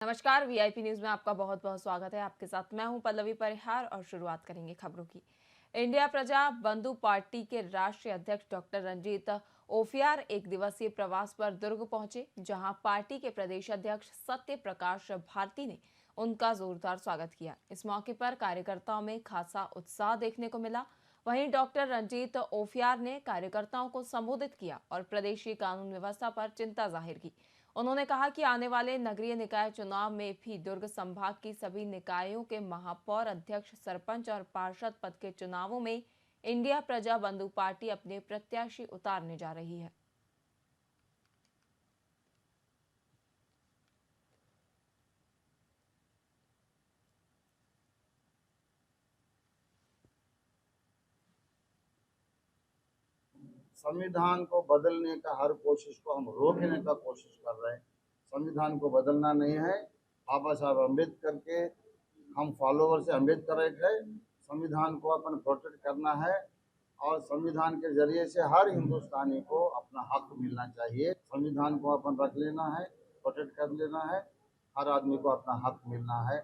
नमस्कार। VIP news में आपका बहुत बहुत स्वागत है। आपके साथ मैं हूं पल्लवी परिहार और शुरुआत करेंगे खबरों की। इंडिया प्रजा बंधु पार्टी के राष्ट्रीय अध्यक्ष डॉक्टर रंजीत ओफियार एक दिवसीय प्रवास पर दुर्ग पहुंचे, जहां पार्टी के प्रदेश अध्यक्ष सत्य प्रकाश भारती ने उनका जोरदार स्वागत किया। इस मौके पर कार्यकर्ताओं में खासा उत्साह देखने को मिला। वहीं डॉक्टर रंजीत ओफियार ने कार्यकर्ताओं को संबोधित किया और प्रदेश की कानून व्यवस्था पर चिंता जाहिर की। उन्होंने कहा कि आने वाले नगरीय निकाय चुनाव में भी दुर्ग संभाग की सभी निकायों के महापौर, अध्यक्ष, सरपंच और पार्षद पद के चुनावों में इंडिया प्रजा बंधु पार्टी अपने प्रत्याशी उतारने जा रही है। संविधान को बदलने का हर कोशिश को हम रोकने का कोशिश कर रहे हैं। संविधान को बदलना नहीं है। बाबा साहब अम्बेडकर के हम फॉलोवर से अम्बेडकर एक है। संविधान को अपन प्रोटेक्ट करना है और संविधान के जरिए से हर हिंदुस्तानी को अपना हक मिलना चाहिए। संविधान को अपन रख लेना है, प्रोटेक्ट कर लेना है, हर आदमी को अपना हक मिलना है।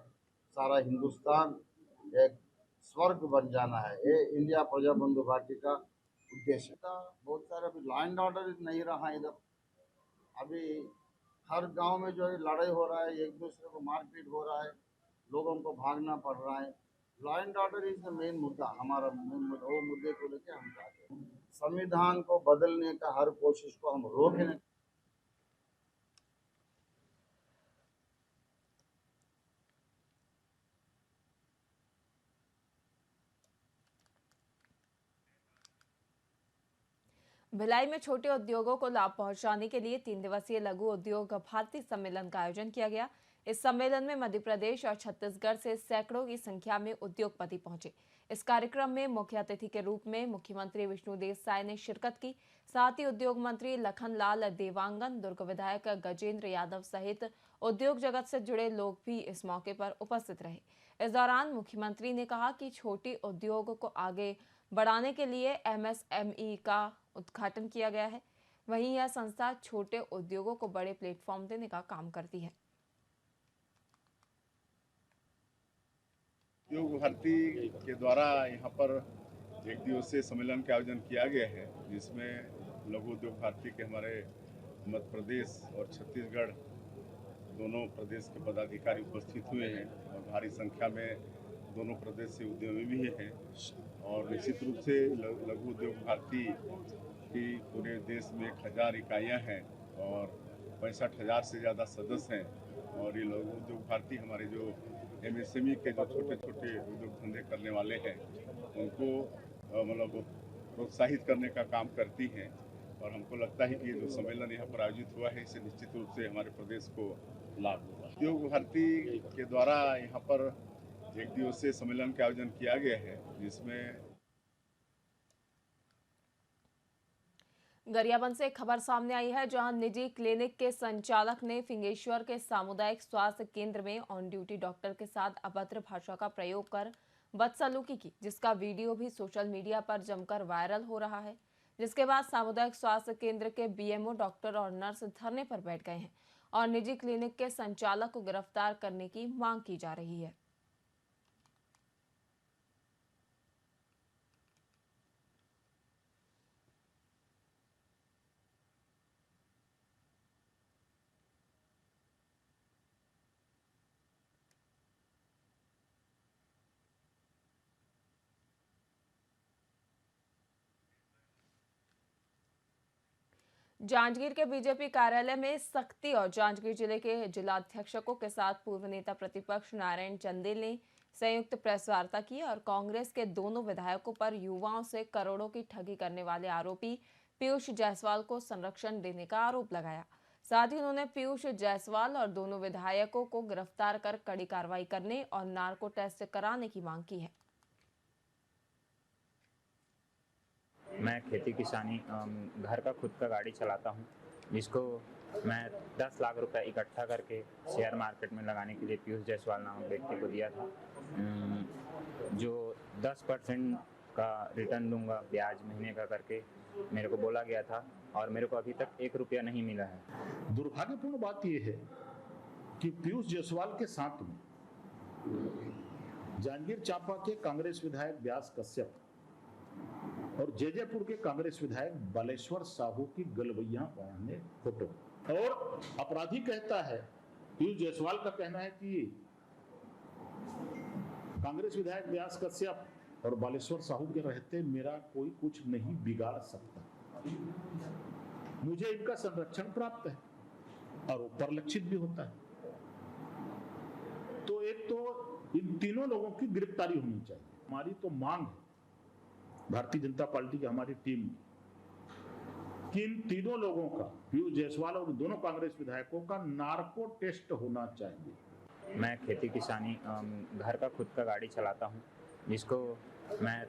सारा हिंदुस्तान एक स्वर्ग बन जाना है। ये इंडिया प्रजा बंधु पार्टी का उद्देश्य था। बहुत सारे अभी लॉ एंड ऑर्डर नहीं रहा इधर। अभी हर गांव में जो है लड़ाई हो रहा है, एक दूसरे को मारपीट हो रहा है, लोगों को भागना पड़ रहा है। Law and order is the main मुद्दा, हमारा मेन मुद्दा। वो मुद्दे को लेकर हम चाहते हैं संविधान को बदलने का हर कोशिश को हम रोकने। भिलाई में छोटे उद्योगों को लाभ पहुंचाने के लिए 3 दिवसीय लघु उद्योग भारती सम्मेलन का आयोजन किया गया। इस सम्मेलन में मध्य प्रदेश और छत्तीसगढ़ से सैकड़ों की संख्या में उद्योगपति पहुंचे। इस कार्यक्रम में मुख्य अतिथि के रूप में मुख्यमंत्री विष्णुदेव साय ने शिरकत की। साथ ही उद्योग मंत्री लखनलाल देवांगन, दुर्ग विधायक गजेंद्र यादव सहित उद्योग जगत से जुड़े लोग भी इस मौके पर उपस्थित रहे। इस दौरान मुख्यमंत्री ने कहा कि छोटे उद्योग को आगे बढ़ाने के लिए एमएसएमई का उद्घाटन किया गया है। वहीं यह संस्था छोटे उद्योगों को बड़े प्लेटफॉर्म देने का काम करती है। उद्योग भारती के द्वारा यहाँ पर एक दिवसीय सम्मेलन का आयोजन किया गया है, जिसमें लघु उद्योग भारती के हमारे मध्य प्रदेश और छत्तीसगढ़ दोनों प्रदेश के पदाधिकारी उपस्थित हुए हैं और भारी संख्या में दोनों प्रदेश से उद्यमी भी हैं। और निश्चित रूप से लघु उद्योग भारती की पूरे देश में 1000 इकाइयाँ हैं और 65,000 से ज़्यादा सदस्य हैं। और ये लघु उद्योग भारती हमारे जो एमएसएमई के जो छोटे छोटे उद्योग धंधे करने वाले हैं उनको मतलब प्रोत्साहित करने का काम करती हैं। और हमको लगता है कि ये जो सम्मेलन यहाँ पर आयोजित हुआ है, इससे निश्चित रूप से हमारे प्रदेश को लाभ होगा। उद्योग भारती के द्वारा यहाँ पर एक दिवसीय सम्मेलन का आयोजन किया गया है, जिसमें गरियाबंद से एक खबर सामने आई है, जहां निजी क्लिनिक के संचालक ने फिंगेश्वर के सामुदायिक स्वास्थ्य केंद्र में ऑन ड्यूटी डॉक्टर के साथ अभद्र भाषा का प्रयोग कर बदसलूकी की, जिसका वीडियो भी सोशल मीडिया पर जमकर वायरल हो रहा है। जिसके बाद सामुदायिक स्वास्थ्य केंद्र के बीएमओ, डॉक्टर और नर्स धरने पर बैठ गए हैं और निजी क्लिनिक के संचालक को गिरफ्तार करने की मांग की जा रही है। जांजगीर के बीजेपी कार्यालय में सख्ती और जांजगीर जिले के जिलाध्यक्षकों के साथ पूर्व नेता प्रतिपक्ष नारायण चंदेल ने संयुक्त प्रेस वार्ता की और कांग्रेस के दोनों विधायकों पर युवाओं से करोड़ों की ठगी करने वाले आरोपी पीयूष जायसवाल को संरक्षण देने का आरोप लगाया। साथ ही उन्होंने पीयूष जायसवाल और दोनों विधायकों को गिरफ्तार कर कड़ी कार्रवाई करने और नार्को टेस्ट कराने की मांग की है। मैं खेती किसानी घर का खुद का गाड़ी चलाता हूं, जिसको मैं 10 लाख रुपए इकट्ठा करके शेयर मार्केट में लगाने के लिए पीयूष जायसवाल नामक व्यक्ति को दिया था, जो 10% का रिटर्न दूंगा ब्याज महीने का करके मेरे को बोला गया था और मेरे को अभी तक 1 रुपया नहीं मिला है। दुर्भाग्यपूर्ण बात यह है कि पीयूष जायसवाल के साथ में जांजगीर चांपा के कांग्रेस विधायक व्यास कश्यप और जैजैपुर के कांग्रेस विधायक बालेश्वर साहू की गलवैया बांधने फोटो, और अपराधी कहता है, पीयूष जायसवाल का कहना है कि कांग्रेस विधायक व्यास कश्यप और बालेश्वर साहू के रहते मेरा कोई कुछ नहीं बिगाड़ सकता, मुझे इनका संरक्षण प्राप्त है और वो परिलक्षित भी होता है। तो एक तो इन तीनों लोगों की गिरफ्तारी होनी चाहिए। हमारी तो मांग है भारतीय जनता पार्टी की, हमारी टीम कि इन तीनों लोगों का, पीयूष जायसवाल और दोनों कांग्रेस विधायकों का नार्को टेस्ट होना चाहिए। मैं खेती किसानी घर का खुद का गाड़ी चलाता हूँ, जिसको मैं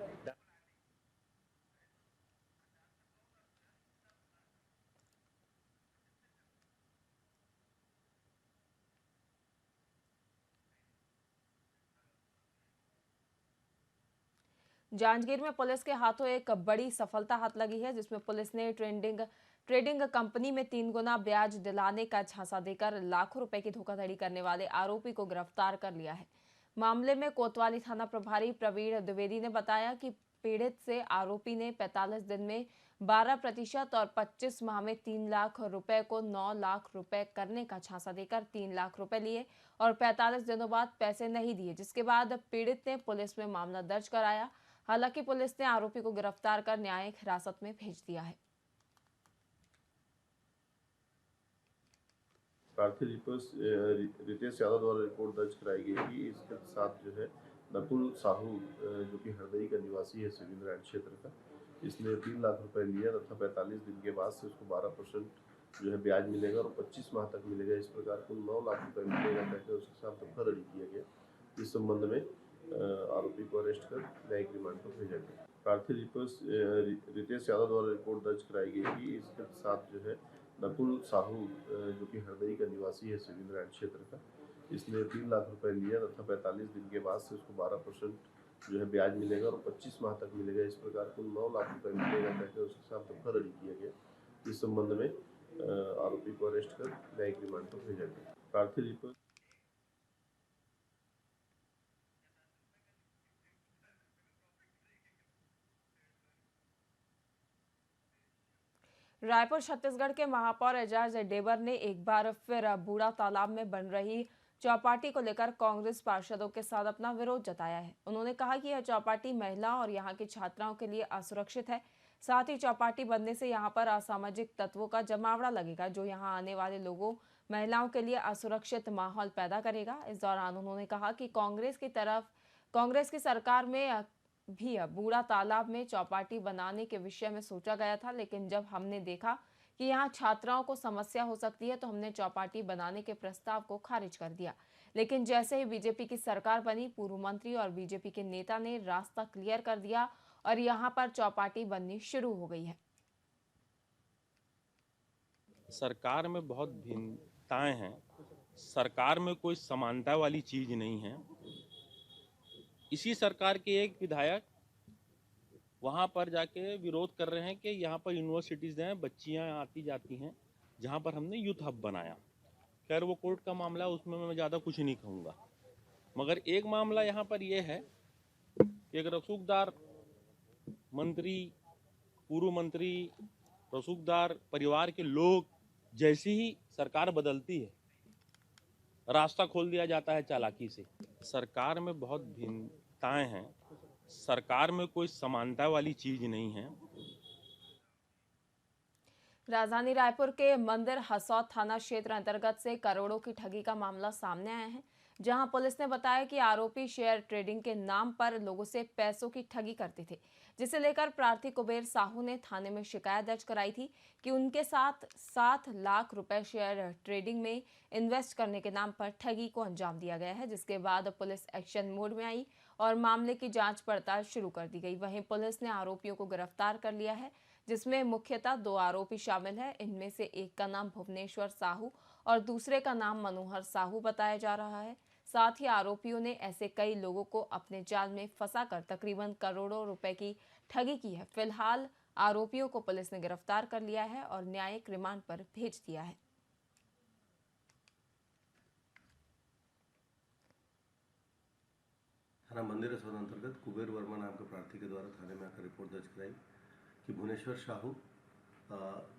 जांजगीर में पुलिस के हाथों एक बड़ी सफलता हाथ लगी है, जिसमें पुलिस ने ट्रेडिंग कंपनी में 3 गुना ब्याज दिलाने का झांसा देकर लाखों रुपए की धोखाधड़ी करने वाले आरोपी को गिरफ्तार कर लिया है। मामले में कोतवाली थाना प्रभारी प्रवीण द्विवेदी ने बताया कि पीड़ित से आरोपी ने 45 दिन में 12% और 25 माह में 3 लाख रुपए को 9 लाख रुपए करने का झांसा देकर 3 लाख रुपए लिए और 45 दिनों बाद पैसे नहीं दिए, जिसके बाद पीड़ित ने पुलिस में मामला दर्ज कराया। हालांकि पुलिस ने आरोपी को गिरफ्तार कर न्यायिक हिरासत में भेज दिया है। प्रार्थी रितेश यादव द्वारा रिपोर्ट दर्ज कराई गई कि इसके साथ जो है नकुल साहू जो कि हरदई का निवासी है सिविल लाइन क्षेत्र का, इसने 3 लाख रुपए लिया तथा 45 दिन के बाद से उसको 12% जो है ब्याज मिलेगा और 25 माह तक मिलेगा। इस प्रकार कुल 9 लाख रुपए मिलेगा कहकर उसके साथ धोखाधड़ी किया गया। इस संबंध में आरोपी को अरेस्ट कर न्यायिक रिमांड पर भेजा गया। प्रार्थी रितेश यादव द्वारा रिपोर्ट दर्ज कराई गई कि इसके साथ जो है नकुल साहू जो कि हरदई का निवासी है सिविल लाइन क्षेत्र का, इसने 3 लाख रुपए लिया तथा 45 दिन के बाद से उसको 12% जो है ब्याज मिलेगा और 25 माह तक मिलेगा। इस प्रकार कुल 9 लाख रुपए मिलेगा कहकर उसके साथ धोखाधड़ी किया गया। इस संबंध में आरोपी को अरेस्ट कर न्यायिक रिमांड पर भेजा गया। प्रार्थी रायपुर छत्तीसगढ़ के महापौर एजाज डेबर ने एक बार फिर बूढ़ा तालाब में बन रही चौपाटी को लेकर कांग्रेस पार्षदों के साथ अपना विरोध जताया है। उन्होंने कहा कि यह चौपाटी महिलाओं और यहां की छात्राओं के लिए असुरक्षित है। साथ ही चौपाटी बनने से यहां पर असामाजिक तत्वों का जमावड़ा लगेगा, जो यहां आने वाले लोगों महिलाओं के लिए असुरक्षित माहौल पैदा करेगा। इस दौरान उन्होंने कहा कि कांग्रेस की सरकार में भी बूढ़ा तालाब में चौपाटी बनाने के विषय में सोचा गया था, लेकिन जब हमने देखा कि यहाँ छात्राओं को समस्या हो सकती है तो हमने चौपाटी बनाने के प्रस्ताव को खारिज कर दिया। लेकिन जैसे ही बीजेपी की सरकार बनी, पूर्व मंत्री और बीजेपी के नेता ने रास्ता क्लियर कर दिया और यहाँ पर चौपाटी बननी शुरू हो गई है। सरकार में बहुत भिन्नताएं हैं, सरकार में कोई समानता वाली चीज नहीं है। इसी सरकार के एक विधायक वहां पर जाके विरोध कर रहे हैं कि यहाँ पर यूनिवर्सिटीज हैं, बच्चियां आती जाती हैं, जहाँ पर हमने यूथ हब बनाया। खैर वो कोर्ट का मामला है, उसमें मैं ज़्यादा कुछ नहीं कहूँगा। मगर एक मामला यहाँ पर यह है कि एक रसूखदार मंत्री, पूर्व मंत्री, रसूखदार परिवार के लोग जैसी ही सरकार बदलती है, रास्ता खोल दिया जाता है चालाकी से। सरकार में बहुत भिन्नताएं हैं, सरकार में कोई समानता वाली चीज नहीं है। राजधानी रायपुर के मंदिर हसौद थाना क्षेत्र अंतर्गत से करोड़ों की ठगी का मामला सामने आया है, जहां पुलिस ने बताया कि आरोपी शेयर ट्रेडिंग के नाम पर लोगों से पैसों की ठगी करते थे, जिसे लेकर प्रार्थी कुबेर साहू ने थाने में शिकायत दर्ज कराई थी कि उनके साथ 7 लाख रुपए शेयर ट्रेडिंग में इन्वेस्ट करने के नाम पर ठगी को अंजाम दिया गया है। जिसके बाद पुलिस एक्शन मोड में आई और मामले की जांच पड़ताल शुरू कर दी गई। वहीं पुलिस ने आरोपियों को गिरफ्तार कर लिया है, जिसमें मुख्यतः 2 आरोपी शामिल हैं। इनमें से एक का नाम भुवनेश्वर साहू और दूसरे का नाम मनोहर साहू बताया जा रहा है। साथ ही आरोपियों ने ऐसे कई लोगों को अपने जाल में फंसाकर तकरीबन करोड़ों रुपए की ठगी की है। फिलहाल आरोपियों को पुलिस ने गिरफ्तार कर लिया है और न्यायिक रिमांड पर भेज दिया है। थाना मंदिर रसोद अंतर्गत कुबेर वर्मा नाम के प्रार्थी के द्वारा थाने में आकर रिपोर्ट दर्ज कराई कि भुवनेश्वर साहू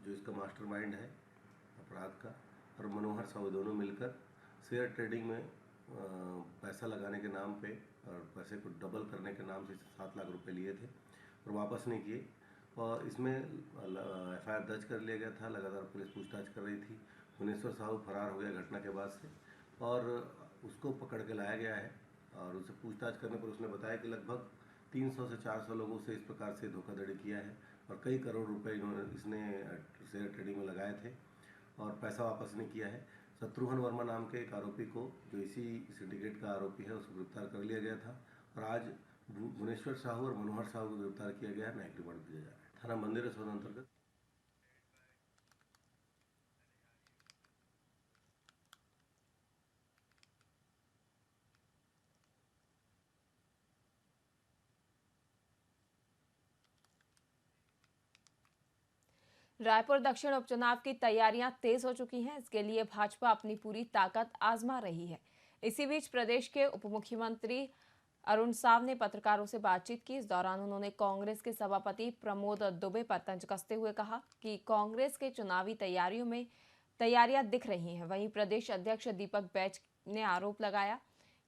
जो इसका मास्टरमाइंड है अपराध का, और मनोहर साहू दोनों मिलकर शेयर ट्रेडिंग में पैसा लगाने के नाम पे और पैसे को डबल करने के नाम से 7 लाख रुपए लिए थे और वापस नहीं किए। और इसमें FIR दर्ज कर लिया गया था। लगातार पुलिस पूछताछ कर रही थी। भुवनेश्वर साहू फरार हो गया घटना के बाद से, और उसको पकड़ के लाया गया है। और उससे पूछताछ करने पर उसने बताया कि लगभग 300 से 400 लोगों से इस प्रकार से धोखाधड़ी किया है और कई करोड़ रुपए इसने शेयर ट्रेडिंग में लगाए थे और पैसा वापस नहीं किया है। शत्रुघ्न वर्मा नाम के एक आरोपी को, जो इसी सिंडिकेट का आरोपी है, उसको गिरफ्तार कर लिया गया था और आज भुवनेश्वर साहू और मनोहर साहू को गिरफ्तार किया गया है। न्यायिक रिमांड दिया जा रहा है। थाना मंदिर रसोद अंतर्गत रायपुर दक्षिण उपचुनाव की तैयारियां तेज हो चुकी हैं। इसके लिए भाजपा अपनी पूरी ताकत आजमा रही है। इसी बीच प्रदेश के उप मुख्यमंत्री अरुण साव ने पत्रकारों से बातचीत की। इस दौरान उन्होंने कांग्रेस के सभापति प्रमोद दुबे पर तंज कसते हुए कहा कि कांग्रेस के चुनावी तैयारियों में तैयारियां दिख रही हैं। वहीं प्रदेश अध्यक्ष दीपक बैज ने आरोप लगाया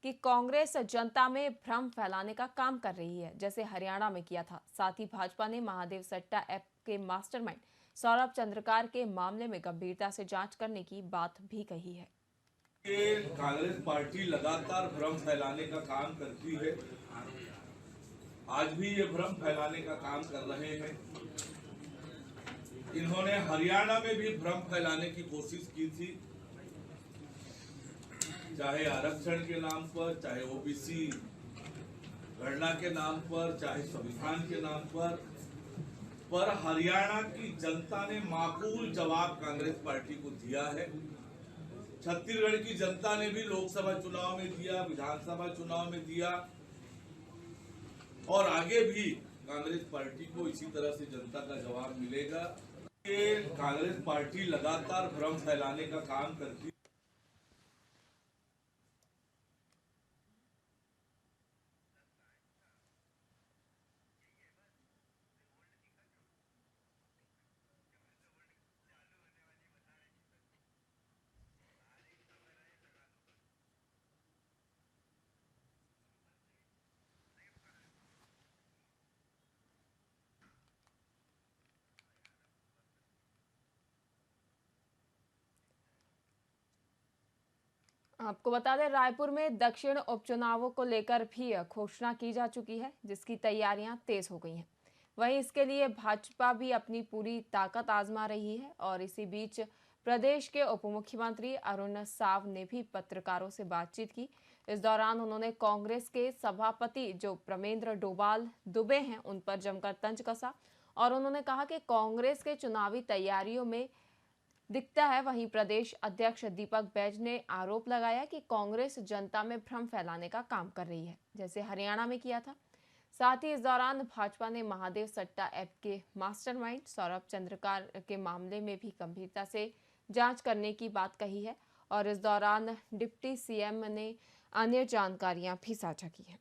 कि कांग्रेस जनता में भ्रम फैलाने का काम कर रही है, जैसे हरियाणा में किया था। साथ ही भाजपा ने महादेव सट्टा ऐप के मास्टरमाइंड सौरभ चंद्रकार के मामले में गंभीरता से जांच करने की बात भी कही है। कांग्रेस पार्टी लगातार भ्रम फैलाने का काम करती है। आज भी ये भ्रम फैलाने का काम कर रहे हैं। इन्होंने हरियाणा में भी भ्रम फैलाने की कोशिश की थी, चाहे आरक्षण के नाम पर, चाहे ओबीसी गणना के नाम पर, चाहे संविधान के नाम पर हरियाणा की जनता ने माकूल जवाब कांग्रेस पार्टी को दिया है। छत्तीसगढ़ की जनता ने भी लोकसभा चुनाव में दिया, विधानसभा चुनाव में दिया और आगे भी कांग्रेस पार्टी को इसी तरह से जनता का जवाब मिलेगा। ये कांग्रेस पार्टी लगातार भ्रम फैलाने का काम करती है। आपको बता दें, रायपुर में दक्षिण उपचुनावों को लेकर भी घोषणा की जा चुकी है, जिसकी तैयारियां तेज हो गई हैं। वहीं इसके लिए भाजपा भी अपनी पूरी ताकत आजमा रही है। और इसी बीच प्रदेश के उप मुख्यमंत्री अरुण साव ने भी पत्रकारों से बातचीत की। इस दौरान उन्होंने कांग्रेस के सभापति जो प्रमेंद्र डोभाल दुबे हैं, उन पर जमकर तंज कसा और उन्होंने कहा कि कांग्रेस के चुनावी तैयारियों में दिखता है। वहीं प्रदेश अध्यक्ष दीपक बैज ने आरोप लगाया कि कांग्रेस जनता में भ्रम फैलाने का काम कर रही है, जैसे हरियाणा में किया था। साथ ही इस दौरान भाजपा ने महादेव सट्टा ऐप के मास्टरमाइंड सौरभ चंद्रकार के मामले में भी गंभीरता से जांच करने की बात कही है। और इस दौरान डिप्टी सीएम ने अन्य जानकारियां भी साझा की हैं।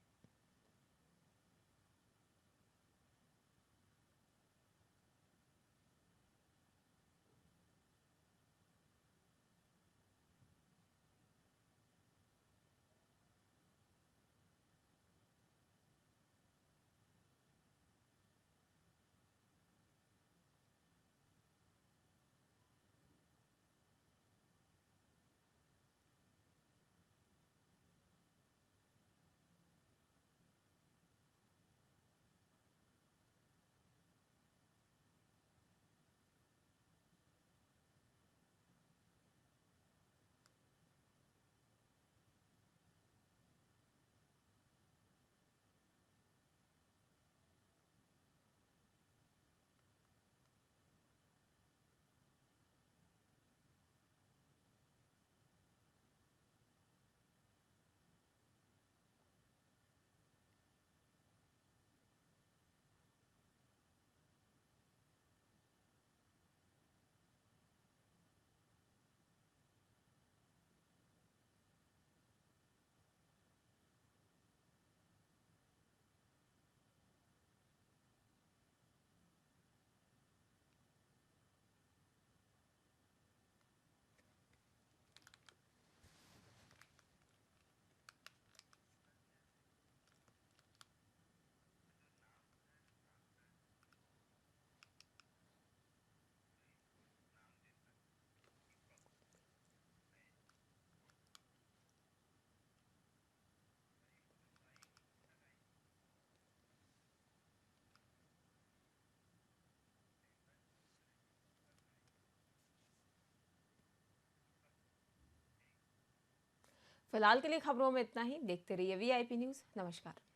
फिलहाल के लिए खबरों में इतना ही। देखते रहिए VIP न्यूज़। नमस्कार।